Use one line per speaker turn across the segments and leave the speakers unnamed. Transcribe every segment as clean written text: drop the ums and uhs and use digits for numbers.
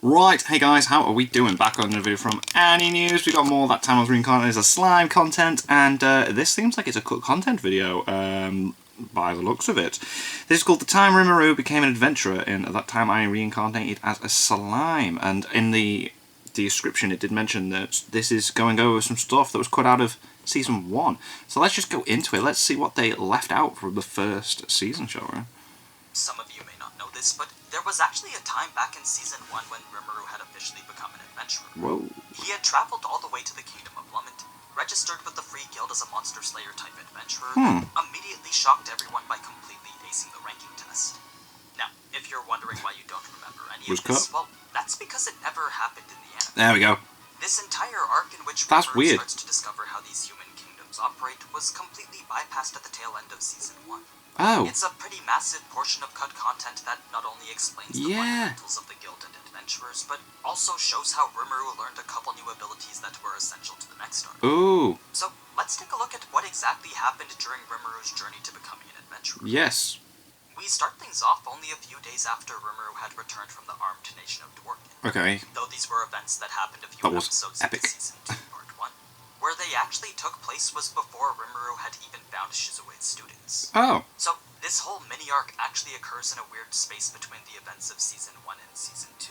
Right, hey guys, how are we doing? Back on another video from Any News. We got more That Time I Was Reincarnated as a Slime content, and this seems like it's a cut content video, by the looks of it. This is called The Time RIMURU Became an Adventurer in That Time I Reincarnated as a Slime, and in the description it did mention that this is going over some stuff that was cut out of Season 1. So let's just go into it, let's see what they left out from the first season, shall we?
Some of you may not know this, but there was actually a time back in Season 1 when RIMURU had officially become an adventurer.
Whoa.
He had travelled all the way to the kingdom of Blumund, registered with the Free Guild as a Monster Slayer type adventurer, and immediately shocked everyone by completely acing the ranking test. Now, if you're wondering why you don't remember any of this, well, that's because it never happened in the anime.
There we go.
This entire arc in which
That's
RIMURU
weird.
starts to discover how these human kingdoms operate was completely bypassed at the tail end of Season 1.
Oh.
It's a pretty massive portion of cut content that not only explains the fundamentals of the guild and adventurers, but also shows how RIMURU learned a couple new abilities that were essential to the next arc.
Ooh.
So, let's take a look at what exactly happened during RIMURU's journey to becoming an adventurer.
Yes.
We start things off only a few days after RIMURU had returned from the armed nation of Dworkin.
Okay.
Though these were events that happened a few episodes
epic.
into Season 2, Part 1. Where they actually took place was before RIMURU had even found Shizue's students.
Oh.
So, this whole mini-arc actually occurs in a weird space between the events of Season 1 and Season 2.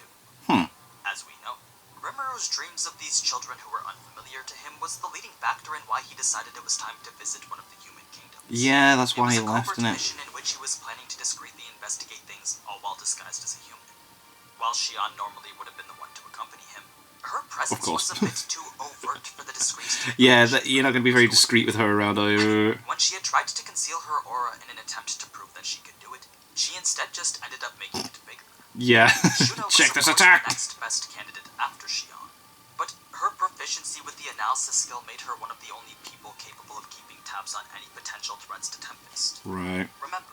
As we know, RIMURU's dreams of these children who were unfamiliar to him was the leading factor in why he decided it was time to visit one of the human kingdoms.
Yeah, that's why he left,
isn't it? It was a covert
innit?
mission in which he was planning to discreetly investigate things, all while disguised as a human. While Shion normally would have been the one to accompany him, her presence was a bit too overt for the discreet.
Yeah, you're not going to be very discreet with her around, are you?
When she had tried to conceal her aura in an attempt to prove that she could do it, she instead just ended up making it bigger.
Yeah.
Shuno
Check
was
this
of course
attack!
the next best candidate after Shion, but her proficiency with the analysis skill made her one of the only people capable of keeping tabs on any potential threats to Tempest.
Right.
Remember,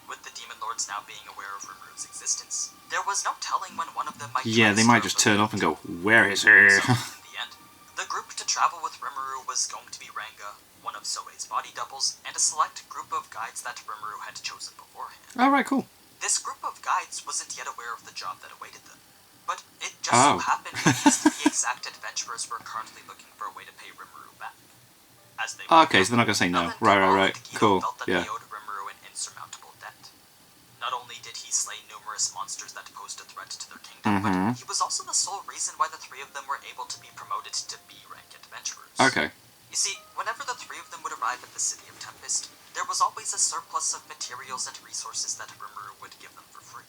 with the Demon Lords now being aware of RIMURU's existence, there was no telling when one of them might
Yeah, they might just turn up and go, "Where is he?"
So, in the end, the group to travel with RIMURU was going to be Ranga, one of Soei's body doubles, and a select group of guides that RIMURU had chosen beforehand.
Alright, cool.
This group of guides wasn't yet aware of the job that awaited them, but it just so happened that these three exact adventurers were currently looking for a way to pay RIMURU back. As they
Okay, so they're not going to say no. Right. Cool.
felt that
Yeah.
they owed RIMURU an insurmountable debt. Not only did he slay numerous monsters that posed a threat to their kingdom, but he was also the sole reason why the three of them were able to be promoted to B-rank adventurers.
Okay.
You see, whenever the three of them would arrive at the city of Tempest, there was always a surplus of materials and resources that RIMURU would give them for free.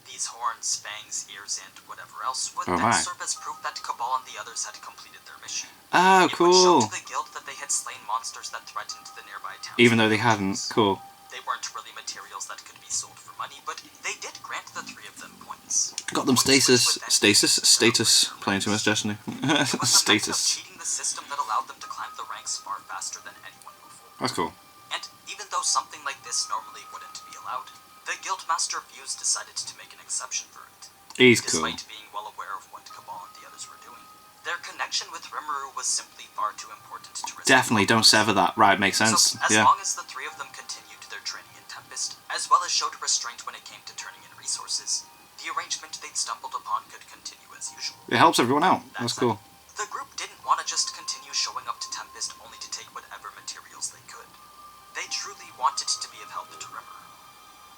These horns, fangs, ears, and whatever else would then serve as proof that Cabal and the others had completed their mission.
Oh,
It would show
cool.
to the guild that they had slain monsters that threatened the nearby towns.
Even though they hadn't. Cool.
They weren't really materials that could be sold for money, but they did grant the three of them points.
Got them
Points which
status.
would then
Status. Playing too much Destiny.
It was a method of
Status.
cheating the system that allowed them to climb the ranks far faster than anyone before.
That's cool.
And even though something like this normally wouldn't be allowed, the Guildmaster Fuse decided to make an exception for it.
He's cool.
Despite being well aware of what Cabal and the others were doing, their connection with RIMURU was simply far too important to risk.
Definitely, don't sever that. Right, makes sense.
So, as long as the three of them continued their training in Tempest, as well as showed restraint when it came to turning in resources, the arrangement they'd stumbled upon could continue as usual.
It helps everyone out. That's cool.
The group didn't want to just continue showing up to Tempest only to take whatever materials they could. They truly wanted to be of help to RIMURU.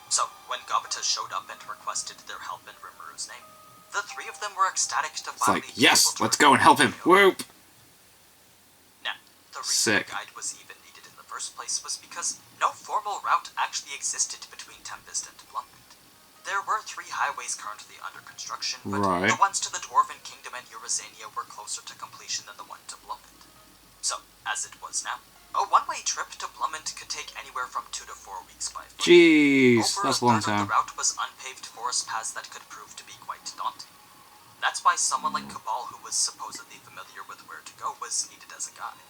So, when Gobita showed up and requested their help in RIMURU's name, the three of them were ecstatic to finally
It's like, yes, let's go and help him. Whoop!
Now, the reason the guide was even needed in the first place was because no formal route actually existed between Tempest and Blumund. There were three highways currently under construction, but the ones to the Dwarven Kingdom and Eurasania were closer to completion than the one to Blumund. So, as it was now, a one-way trip to Blumund could take anywhere from 2 to 4 weeks by foot.
Jeez,
Over
that's a long
third of
time.
the route was unpaved forest paths that could prove to be quite daunting. That's why someone like Cabal, who was supposedly familiar with where to go, was needed as a guide.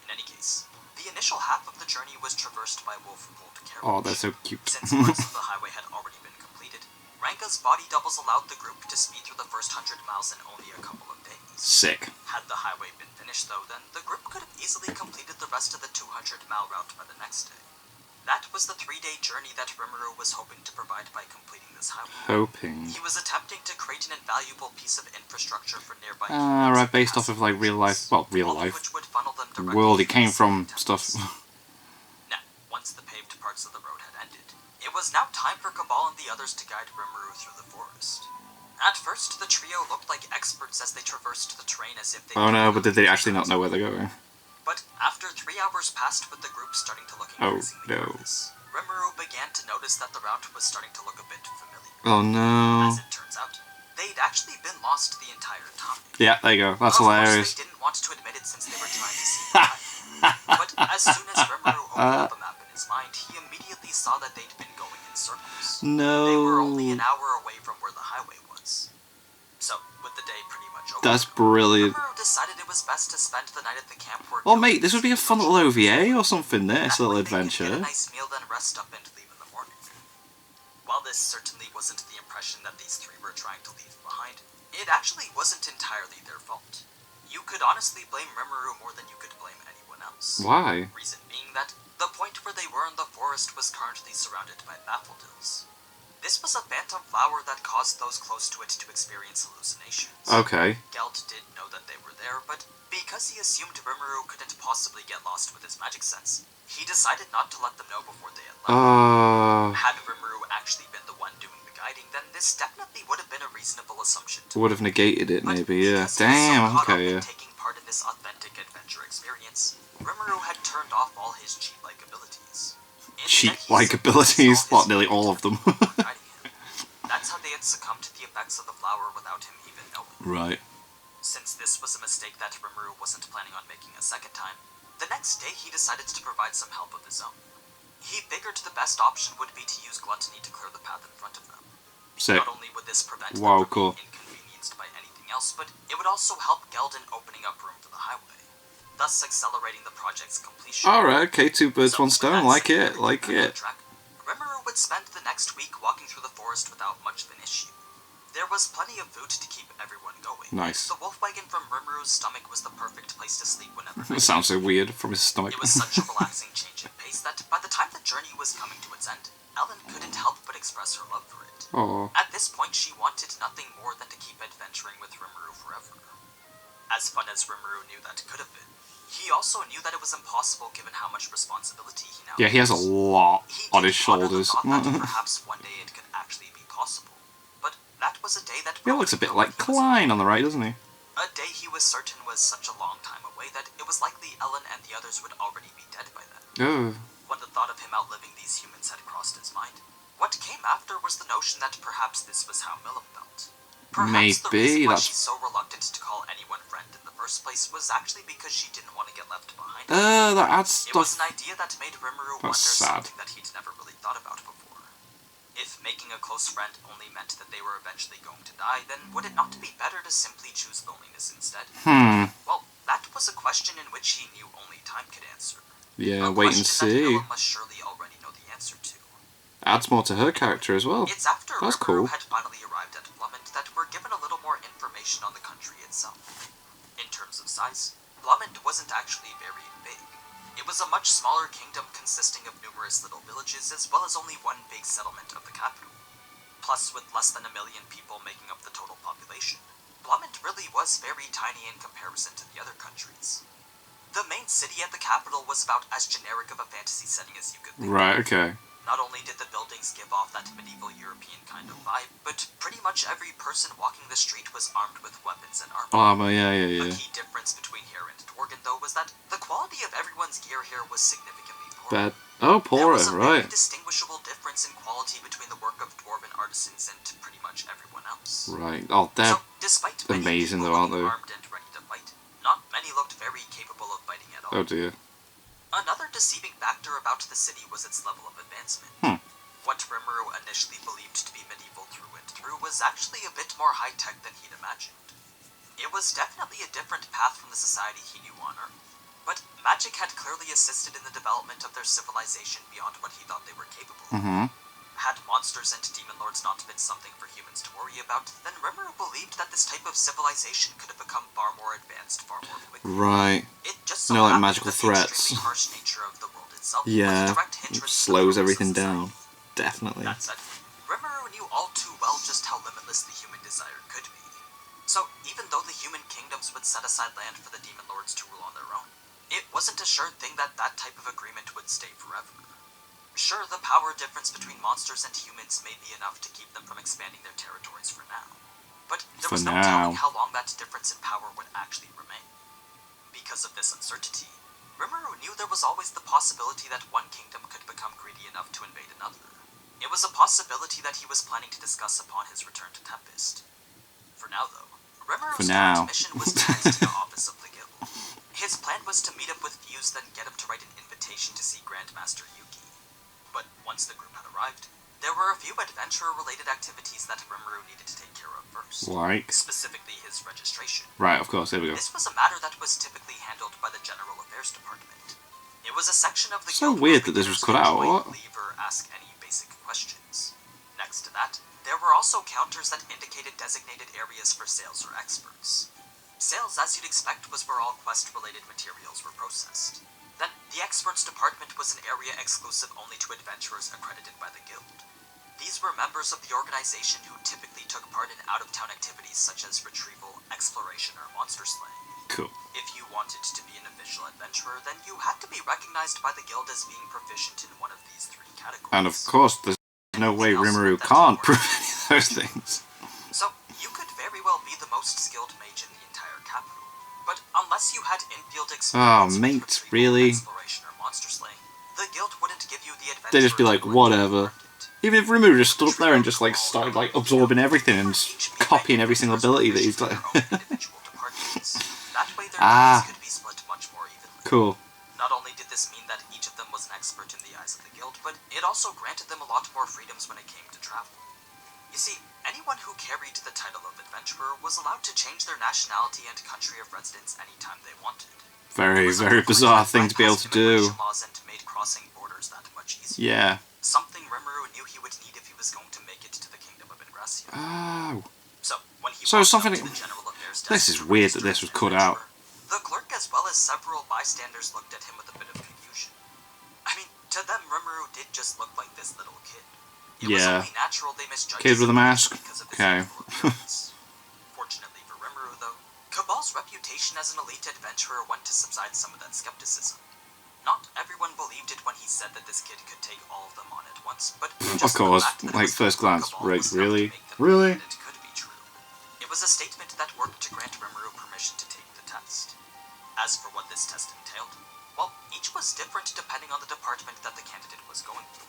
In any case, the initial half of the journey was traversed by wolf-pulled carriage.
Oh, that's so cute.
Since parts of the highway had already been completed, Ranga's body doubles allowed the group to speed through the first 100 miles in only a couple of days.
Sick.
Had the highway been finished, though, then the group could have easily completed the rest of the 200-mile route by the next day. That was the 3-day journey that Rimuru was hoping to provide by completing this highway.
Hoping.
He was attempting to create an invaluable piece of infrastructure for nearby
right, based off of like real life, well, real life
which would funnel them directly
world it
to
came
the
from
city
stuff.
Now, once the paved parts of the road had ended, it was now time for Cabal and the others to guide Rimuru through the forest. At first, the trio looked like experts as they traversed the terrain as if they...
Oh no, but did they actually not know where they're going?
But after 3 hours passed with the group starting to look increasingly nervous, Rimuru began to notice that the route was starting to look a bit familiar.
Oh no.
As it turns out, they'd actually been lost the entire time.
Yeah, there you go. That's hilarious.
Of course, they didn't want to admit it since they were trying to see the light. But as soon as Rimuru opened up a map in his mind, he immediately saw that they'd been going in circles.
No.
They were only an hour away from where the highway was. So, with the day pretty much over,
that's brilliant.
Rimuru decided it was best to spend the night at the camp where...
Well, mate, this would be a fun little OVA or something, this little adventure.
Get a nice meal, then rest up and leave in the morning. While this certainly wasn't the impression that these 3 were trying to leave behind, it actually wasn't entirely their fault. You could honestly blame Rimuru more than you could blame anyone else.
Why?
Reason being that the point where they were in the forest was currently surrounded by daffodils. This was a phantom flower that caused those close to it to experience hallucinations.
Okay.
Geld did know that they were there, but because he assumed Rimuru couldn't possibly get lost with his magic sense, he decided not to let them know before they had left. Had Rimuru actually been the one doing the guiding, then this definitely would have been a reasonable assumption to
would have negated it,
but
maybe, yeah.
because he was
Damn,
so caught up
okay,
in
yeah.
taking part in this authentic adventure experience, Rimuru had turned off all his cheat-like abilities.
Cheat-like abilities? What, nearly all of them?
That's how they had succumbed to the effects of the flower without him even knowing.
Right.
Since this was a mistake that Rimuru wasn't planning on making a second time, the next day he decided to provide some help of his own. He figured the best option would be to use Gluttony to clear the path in front of them.
Sick.
Not only would this prevent them from
Cool.
being inconvenienced by anything else, but it would also help Geld in opening up room for the highway, thus accelerating the project's completion.
Alright, okay, 2 birds, 1 stone, like it, like it.
Rimuru would spend the next week walking through the forest without much of an issue. There was plenty of food to keep everyone going.
Nice.
The wolf wagon from Rimuru's stomach was the perfect place to sleep whenever...
It sounds so weird from his stomach.
It was such a relaxing change of pace that by the time the journey was coming to its end, Ellen couldn't help but express her love for it.
Aww.
At this point, she wanted nothing more than to keep adventuring with Rimuru forever. As fun as Rimuru knew that could have been, he also knew that it was impossible given how much responsibility he now
Yeah, he has a lot on his shoulders.
That perhaps one day it could actually be possible. But that was a day that...
He looks a bit like Klein on the right, doesn't he?
A day he was certain was such a long time away that it was likely Ellen and the others would already be dead by then.
Oh.
When the thought of him outliving these humans had crossed his mind, what came after was the notion that perhaps this was how Milla felt. Perhaps the reason why she's so reluctant to call anyone friend in the first place was actually because she didn't want to get left behind.
That adds stuff.
It was an idea that made Rimuru wonder something that he'd never really thought about before. If making a close friend only meant that they were eventually going to die, then would it not be better to simply choose loneliness instead? Well, that was a question in which he knew only time could answer.
Yeah, wait and see.
That Milla must surely already know the answer to.
Adds more to her character as well.
It's after
That's
Rimuru
cool.
had finally arrived at Blumund that we're given a little more information on the country itself. In terms of size, Blumund wasn't actually very big. It was a much smaller kingdom consisting of numerous little villages as well as only one big settlement of the capital. Plus, with less than 1 million people making up the total population, Blumund really was very tiny in comparison to the other countries. The main city at the capital was about as generic of a fantasy setting as you could think.
Right, okay.
Not only did the buildings give off that medieval European kind of vibe, but pretty much every person walking the street was armed with weapons and armor.
Armor, yeah.
The key difference between here and Dworgen, though, was that the quality of everyone's gear here was significantly poorer.
Poorer,
there was a
right.
very distinguishable difference in quality between the work of dwarven artisans and pretty much everyone else.
Right. Oh, they're
so, despite
amazing though, aren't they?
Armed and ready to fight, not many looked very capable of fighting at all.
Oh dear.
Another deceiving factor about the city was its level of advancement. What Rimuru initially believed to be medieval through and through was actually a bit more high-tech than he'd imagined. It was definitely a different path from the society he knew on Earth, but magic had clearly assisted in the development of their civilization beyond what he thought they were capable of. Had monsters and demon lords not been something for humans to worry about, then Rimuru believed that this type of civilization could have become far more advanced far more quickly.
Right.
It just so
like
happened
magical
that
threats.
The extremely harsh nature of the world itself
Yeah.
was a direct interest
Slows
in the
everything
society.
down. Definitely.
That said, Rimuru knew all too well just how limitless the human desire could be. So, even though the human kingdoms would set aside land for the demon lords to rule on their own, it wasn't a sure thing that that type of agreement would stay forever. Sure, the power difference between monsters and humans may be enough to keep them from expanding their territories for now. But there was no telling how long that difference in power would actually remain. Because of this uncertainty, Rimuru knew there was always the possibility that one kingdom could become greedy enough to invade another. It was a possibility that he was planning to discuss upon his return to Tempest. For now, though, Rimuru's current mission was tied to the office of the guild. His plan was to meet up with Fuse, then get him to write an invitation to see Grandmaster Yuki. But once the group had arrived, there were a few adventurer-related activities that Rimuru needed to take care of first.
Like?
Specifically his registration.
Right, of course, here we go.
This was a matter that was typically handled by the General Affairs Department. It was a section of the
so
guild
weird
where
that this was
beginners
cut out,
could join,
what?
leave, or ask any basic questions. Next to that, there were also counters that indicated designated areas for sales or experts. Sales, as you'd expect, was where all quest-related materials were processed. Then, the experts department was an area exclusive only to adventurers accredited by the guild. These were members of the organization who typically took part in out-of-town activities such as retrieval, exploration, or monster slaying.
Cool.
If you wanted to be an official adventurer, then you had to be recognized by the guild as being proficient in one of these three categories.
And of course, there's no way Rimuru can't prove any of those things.
So, you could very well be the most skilled mage in the entire capital. But unless you had in-field experience
mate,
with
really?
exploration or monster slaying, the guild wouldn't give you the adventure.
They'd just be like, whatever. Even if Rimuru just stood up there and just like started like absorbing everything and just copying every single ability that he's like.
That way their duties could be split much more evenly.
Cool.
Not only did this mean that each of them was an expert in the eyes of the guild, but it also granted them a lot more freedoms when it came to travel. You see, anyone who carried the title of adventurer was allowed to change their nationality and country of residence anytime they wanted.
Very, very bizarre thing to be able to do.
Laws and made crossing borders that much easier.
Yeah.
Something Rimuru knew he would need if he was going to make it to the kingdom of Ingracia.
Oh.
So when he
something.
to the General Affairs desk,
This is weird that this was cut out.
The clerk as well as several bystanders looked at him with a bit of confusion. I mean, to them, Rimuru did just look like this little kid. It was only natural they misjudged
Kid with a mask.
because of his
Okay.
Fortunately for Rimuru, though, Cabal's reputation as an elite adventurer went to subside some of that skepticism. Not everyone believed it when he said that this kid could take all of them on at once, but
Of course, like first glance, right? Really? Really?
It could be true. It was a statement that worked to grant Rimuru permission to take the test. As for what this test entailed, well, each was different depending on the department that the candidate was going for.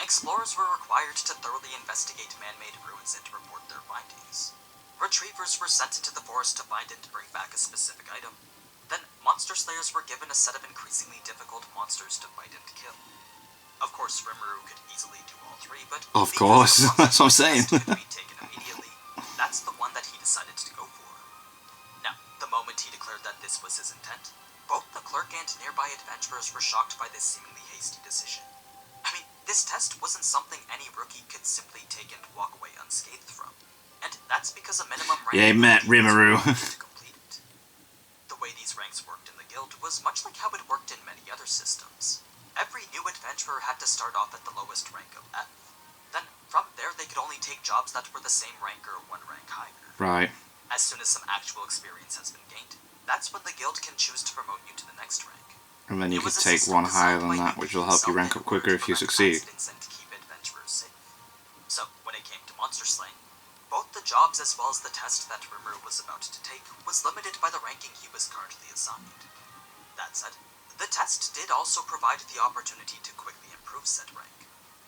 Explorers were required to thoroughly investigate man-made ruins and report their findings. Retrievers were sent into the forest to find and bring back a specific item. Then, monster slayers were given a set of increasingly difficult monsters to fight and kill. Of course, Rimuru could easily do all three, but
of course, that's what I'm saying.
could be taken immediately, that's the one that he decided to go for. Now, the moment he declared that this was his intent, both the clerk and nearby adventurers were shocked by this seemingly hasty decision. I mean, this test wasn't something any rookie could simply take and walk away unscathed from. And that's because a minimum rank
Yeah, met Rimuru.
to complete it. The way these ranks worked in the guild was much like how it worked in many other systems. Every new adventurer had to start off at the lowest rank of F. Then, from there, they could only take jobs that were the same rank or one rank higher.
Right.
As soon as some actual experience has been gained, that's when the guild can choose to promote you to the next rank.
And then you could take one higher than that, which will help you rank up quicker if you succeed.
And keep adventurers safe. So, when it came to monster slaying, both the jobs as well as the test that Rimuru was about to take was limited by the ranking he was currently assigned. That said, the test did also provide the opportunity to quickly improve said rank.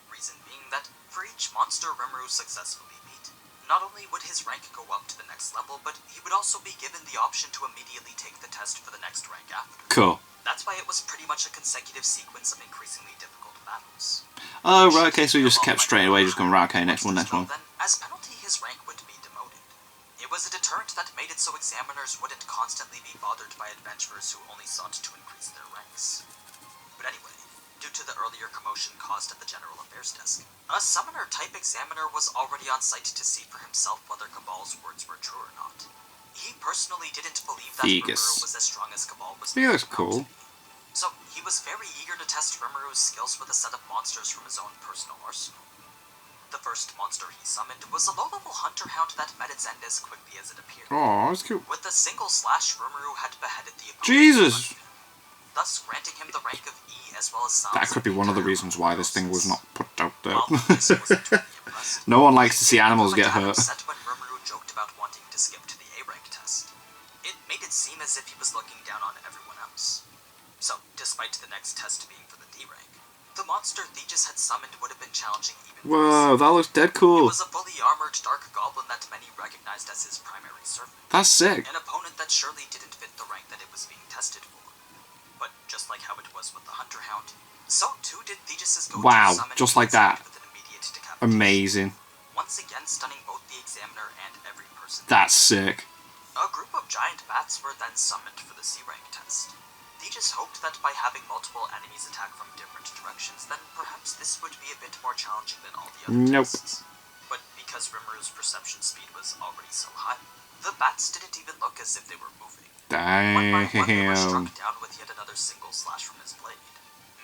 Reason being that, for each monster Rimuru successfully beat, not only would his rank go up to the next level, but he would also be given the option to immediately take the test for the next rank after.
Cool.
That's why it was pretty much a consecutive sequence of increasingly difficult battles.
Oh, right, okay, so you just kept straight away, just going, right, okay, next one.
Then, as penalty, his rank would be demoted. It was a deterrent that made it so examiners wouldn't constantly be bothered by adventurers who only sought to increase their ranks. But anyway, due to the earlier commotion caused at the General Affairs Desk, a summoner-type examiner was already on site to see for himself whether Cabal's words were true or not. He personally didn't believe that Rimuru was as strong as Cabal was.
Yeah, that's cool.
So he was very eager to test Rimuru's skills with a set of monsters from his own personal arsenal. The first monster he summoned was a low-level hunter hound that met its end as quickly as it appeared.
Oh, that's cute.
With a single slash, Rimuru had beheaded the opponent,
Jesus!
thus granting him the rank of E as well as
That could be one of the reasons why this thing was not put out there.
While this wasn't really impressive,
No one likes to see animals get hurt.
upset when Rimuru joked about wanting to skip to the A rank test. It made it seem as if he was looking down on everyone else. So, despite the next test being for the D rank, the monster Theegis had summoned would have been challenging even
Whoa, that looks dead
It
cool.
was a fully armored dark goblin that many recognized as his primary servant.
That's sick.
An opponent that surely didn't fit the rank that it was being tested for. But just like how it was with the Hunter Hound, so too did Theegis' go-to
Wow,
summon
just like that.
with an immediate decapitation.
Amazing.
Once again stunning both the examiner and every person.
That's sick.
A group of giant bats were then summoned for the C rank test. Theegis hoped that by having multiple enemies attack from different directions, then perhaps this would be a bit more challenging than all the other tests. But because Rimuru's perception speed was already so high, the bats didn't even look as if they were moving. One by one, they were
Damn.
struck down with yet another single slash from his blade,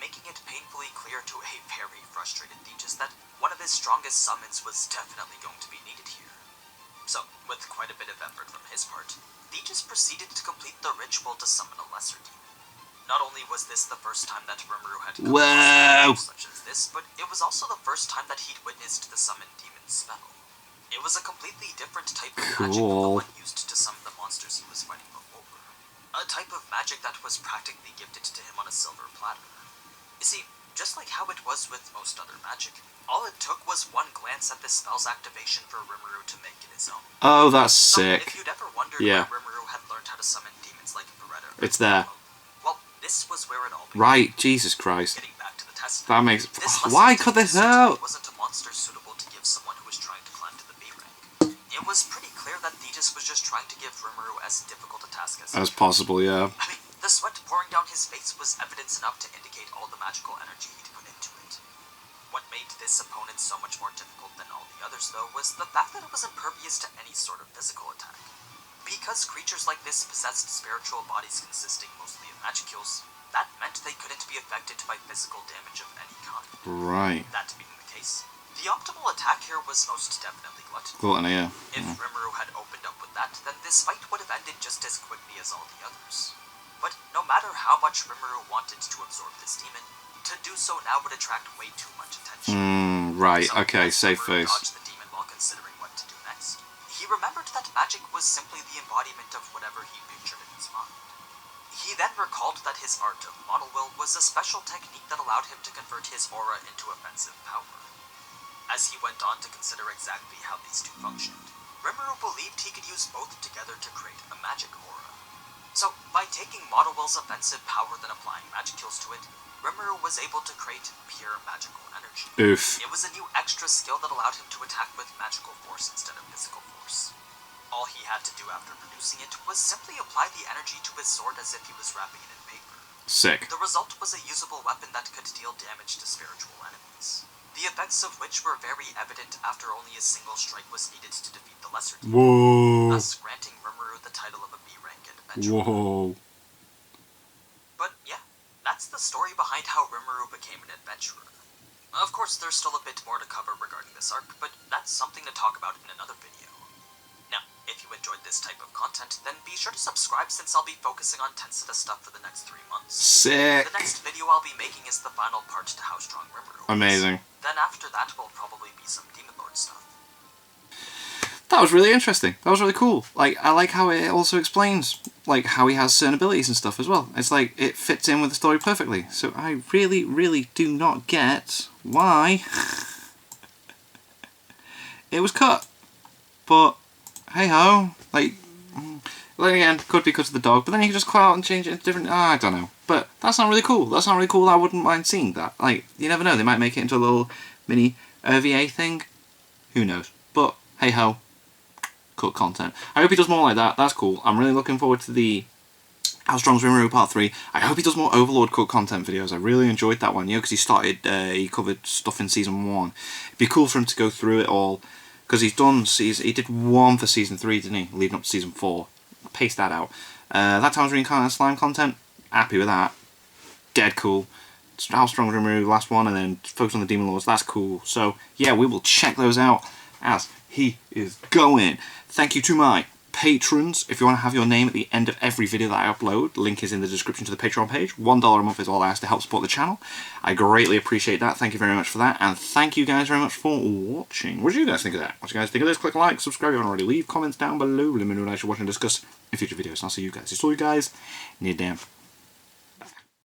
making it painfully clear to a very frustrated Theegis that one of his strongest summons was definitely going to be needed here. So, with quite a bit of effort from his part, Theegis proceeded to complete the ritual to summon a lesser demon. Not only was this the first time that Rimuru had come across such as this, but it was also the first time that he'd witnessed the summoned demon's spell. It was a completely different type of magic than the one used to summon the monsters he was fighting before. A type of magic that was practically gifted to him on a silver platter. You see, just like how it was with most other magic, all it took was one glance at the spell's activation for Rimuru to make it his own.
Oh, that's
So,
sick.
if you'd ever wondered
Yeah.
where Rimuru had learned how to summon demons like Beretta,
It's there.
well, this was where it all began.
Right, Jesus Christ.
Getting back to the test.
That makes...
This
Why
lesson
cut this
certainly
out?
wasn't a monster suitable to give someone who was trying to climb to the B rank. It was pretty clear that Theegis was just trying to give Rimuru as difficult a task as
Possible, yeah.
I mean, the sweat pouring down his face was evidence enough to indicate all the magical energy he'd put into it. What made this opponent so much more difficult than all the others, though, was the fact that it was impervious to any sort of physical attack. Because creatures like this possessed spiritual bodies consisting mostly of magicules, that meant they couldn't be affected by physical damage of any kind.
Right.
That being the case, the optimal attack here was most definitely Gluttony.
Gluttony, yeah.
If Rimuru had opened up with that, then this fight would have ended just as quickly as all the others. But no matter how much Rimuru wanted to absorb this demon, to do so now would attract way too much attention.
Right,
So
okay,
as
safe
Rimuru
face.
dodged the demon while considering what to do next, he remembered that magic was simply the embodiment of whatever he pictured in his mind. He then recalled that his art of model will was a special technique that allowed him to convert his aura into offensive power. As he went on to consider exactly how these two functioned, Rimuru believed he could use both together to create a magic aura. So, by taking Model Will's offensive power then applying magicules to it, Rimuru was able to create pure magical energy.
Oof.
It was a new extra skill that allowed him to attack with magical force instead of physical force. All he had to do after producing it was simply apply the energy to his sword as if he was wrapping it in paper.
Sick.
The result was a usable weapon that could deal damage to spiritual enemies, the effects of which were very evident after only a single strike was needed to defeat the lesser demon,
Whoa.
thus granting Rimuru the title of a B rank individual.
Whoa.
But yeah, that's the story behind how Rimuru became an adventurer. Of course, there's still a bit more to cover regarding this arc, but that's something to talk about in another video. Now, if you enjoyed this type of content, then be sure to subscribe since I'll be focusing on Tensita stuff for the next 3 months.
Sick.
The next video I'll be making is the final part to how strong Rimuru is.
Amazing.
Then after that will probably be some Demon Lord stuff.
That was really interesting. That was really cool. Like, I like how it also explains, like, how he has certain abilities and stuff as well. It's like, it fits in with the story perfectly. So I really, really do not get why it was cut. But, hey-ho. Like, then again, could be because of the dog, but then you can just cut out and change it into different... I don't know. But that's not really cool. That's not really cool. I wouldn't mind seeing that. Like, you never know. They might make it into a little mini OVA thing. Who knows? But, hey-ho. Cut content. I hope he does more like that. That's cool. I'm really looking forward to the How Strong's Rimuru Part 3. I hope he does more Overlord cut content videos. I really enjoyed that one, you know, because he covered stuff in Season 1. It'd be cool for him to go through it all, because he did one for Season 3, didn't he? Leading up to Season 4. Paste that out. That time's Reincarnated slime content. Happy with that. dead cool. How strong is RIMURU, the last one, and then focus on the Demon Lords, that's cool. So yeah, we will check those out as he is going. Thank you to my patrons. If you want to have your name at the end of every video that I upload, link is in the description to the Patreon page. $1 a month is all I ask to help support the channel. I greatly appreciate that. Thank you very much for that, and thank you guys very much for watching. What do you guys think of that? What do you guys think of this? Click like, subscribe if you haven't already. Leave comments down below. Let me know what I should watch and discuss in future videos. And I'll see you guys. It's all you guys. Need damn.